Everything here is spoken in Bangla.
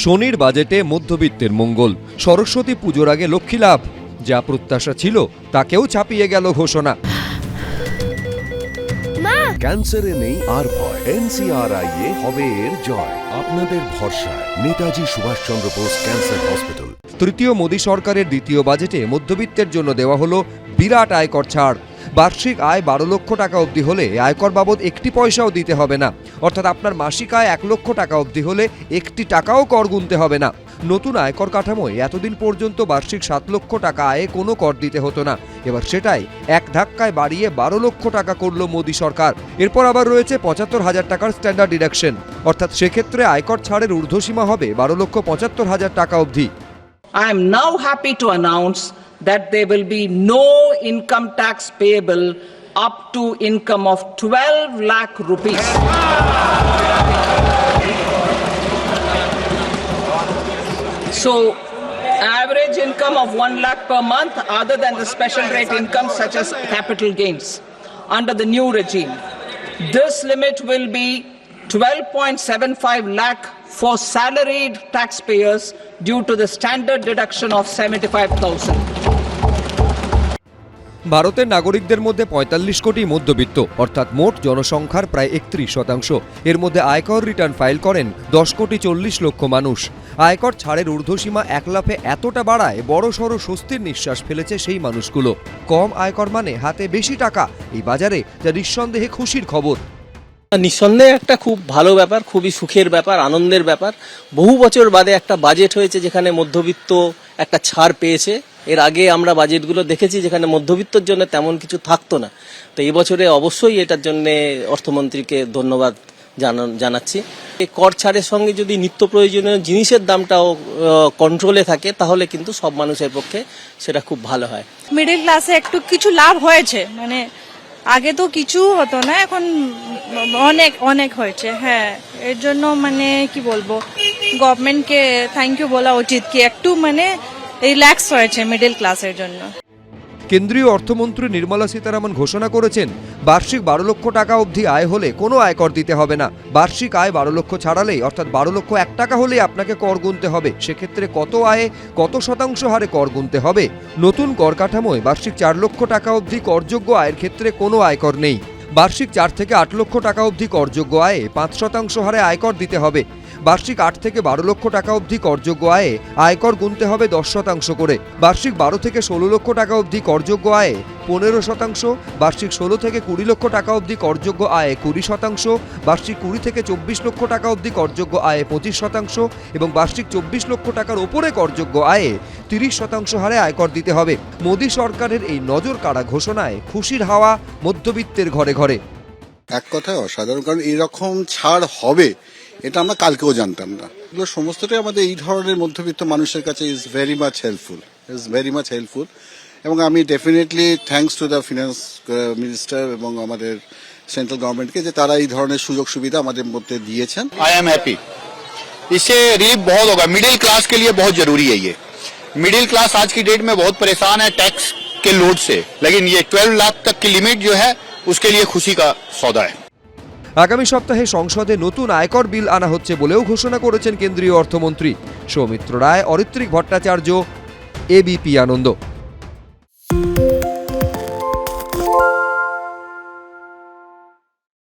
শনির বাজেটে মধ্যবিত্তের মঙ্গল, সরস্বতী পুজোর আগে লক্ষ্মী লাভ, যা প্রত্যাশা ছিল তাকেও ছাপিয়ে গেল ঘোষণা। ক্যান্সারে নেই আর ভয়, NCRI হবে এর জয়। আপনাদের ভরসা নেতাজি সুভাষচন্দ্র বোস ক্যান্সার হসপিটাল। তৃতীয় মোদী সরকারের দ্বিতীয় বাজেটে মধ্যবিত্তের জন্য দেওয়া হলো বিরাট আয়কর ছাড়। বার্ষিক আয় 12 লক্ষ টাকা অবধি হলে আয়কর বাবদ একটি পয়সাও দিতে হবে না, অর্থাৎ আপনার মাসিক আয় 1 লক্ষ টাকা অবধি হলে একটি টাকাও কর গুনতে হবে না। নতুন আয়কর কাঠামোয় এতদিন পর্যন্ত বার্ষিক 7 লক্ষ টাকা আয়ে কোনো কর দিতে হতো না, এবার সেটাই এক ধাক্কায় বাড়িয়ে 12 লক্ষ টাকা করলো মোদী সরকার। এরপর আবার রয়েছে 75,000 টাকার স্ট্যান্ডার্ড ডিডাকশন, অর্থাৎ সেক্ষেত্রে আয়কর ছাড়ের ঊর্ধ্বসীমা হবে 12,75,000 টাকা অবধি। I am now happy to announce that there will be no income tax payable up to income of 12 lakh rupees. So, average income of 1 lakh per month other than the special rate income such as capital gains under the new regime. This limit will be 12.75 lakh for salaried taxpayers due to the standard deduction of 75,000. ভারতের নাগরিকদের মধ্যে 45 কোটি মধ্যবিত্ত, অর্থাৎ মোট জনসংখ্যার প্রায় 31%। এর মধ্যে আয়কর রিটার্ন ফাইল করেন 10 কোটি 40 লক্ষ মানুষ। আয়কর ছাড়ের ঊর্ধ্বসীমা এক লাফে এতটা বাড়ায় বড়সড় স্বস্তির নিঃশ্বাস ফেলেছে সেই মানুষগুলো। কম আয়কর মানে হাতে বেশি টাকা, এই বাজারে যা নিঃসন্দেহে খুশির খবর। নিঃসন্দেহে একটা খুব ভালো ব্যাপার, খুবই সুখের ব্যাপার, আনন্দের ব্যাপার। বহু বছর বাদে একটা বাজেট হয়েছে যেখানে মধ্যবিত্ত একটা ছাড় পেয়েছে। এর আগে আমরা বাজেটগুলো দেখেছি যেখানে মধ্যবিত্তর জন্য তেমন কিছু থাকতো না। তো এই বছরে অবশ্যই এটার জন্য অর্থমন্ত্রীকে ধন্যবাদ জানাচ্ছি। এই কর ছাড়ের সঙ্গে যদি নিত্য প্রয়োজনীয় জিনিসের দামটাও কন্ট্রোলে থাকে তাহলে কিন্তু সব মানুষের পক্ষে সেটা খুব ভালো হয়। মিডল ক্লাসে একটু কিছু লাভ হয়েছে, মানে আগে তো কিছু হতো না, এখন অনেক অনেক হয়েছে। হ্যাঁ, এর জন্য মানে কি বলবো, গভর্নমেন্টকে থ্যাংক ইউ বলা উচিত কি একটু মানে রিল্যাক্স হয়েছে মিডল ক্লাসের জন্য। কেন্দ্রীয় অর্থমন্ত্রী নির্মলা সীতারামন ঘোষণা করেছেন, বার্ষিক 12 লক্ষ টাকা অবধি আয় হলে কোনো আয়কর দিতে হবে না। বার্ষিক আয় 12 লক্ষ ছাড়ালেই, অর্থাৎ 12 লক্ষ 1 টাকা হলেই আপনাকে কর গুনতে হবে। সেক্ষেত্রে কত আয়ে কত শতাংশ হারে কর গুনতে হবে। নতুন কর কাঠামোয় বার্ষিক 4 লক্ষ টাকা অবধি করযোগ্য আয়ের ক্ষেত্রে কোনো আয়কর নেই। বার্ষিক 4 থেকে 8 লক্ষ টাকা অবধি করযোগ্য আয়ে 5% হারে আয়কর দিতে হবে। বার্ষিক 8 থেকে 12 লক্ষ টাকা অবধি করযোগ্য আয়ে আয়কর গুনতে হবে 10% করে। বার্ষিক 12 থেকে 16 লক্ষ টাকা অবধি করযোগ্য আয়ে 15%, বার্ষিক 16 থেকে 20 লক্ষ টাকা অবধি করযোগ্য আয়ে 20%, বার্ষিক 20 থেকে 24 লক্ষ টাকা অবধি করযোগ্য আয়ে 25% এবং বার্ষিক 24 লক্ষ টাকার ওপরে করযোগ্য আয়ে 30% হারে আয়কর দিতে হবে। মোদী সরকারের এই নজর কাড়া ঘোষণায় খুশির হাওয়া মধ্যবিত্তের ঘরে ঘরে। এক কথায় অসাধারণ, কারণ এরকম ছাড় হবে এটা আমরা কালকেও জানতাম না। এগুলো সমস্তটাই আমাদের এই ধরনের মধ্যবিত্ত মানুষের কাছে ইজ ভেরি মাচ হেল্পফুল এবং আমি definitely thanks to the finance minister এবং আমাদের সেন্ট্রাল গভর্নমেন্টকে যে তারা এই ধরনের সুযোগ সুবিধা আমাদের মধ্যে দিয়েছেন। आई एम हैप्पी, इससे रिलीफ बहुत होगा। मिडिल क्लास के लिए बहुत जरूरी है ये। मिडिल क्लास आज की डेट में बहुत परेशान है टैक्स के लोड से, लेकिन ये 12 लाख तक की लिमिट जो है उसके लिए खुशी का सौदा है। আগামী সপ্তাহে সংসদে নতুন আয়কর বিল আনা হচ্ছে বলেও ঘোষণা করেছেন কেন্দ্রীয় অর্থমন্ত্রী। সৌমিত্র রায়, অরিত্রিক ভট্টাচার্য, এবিপি আনন্দ।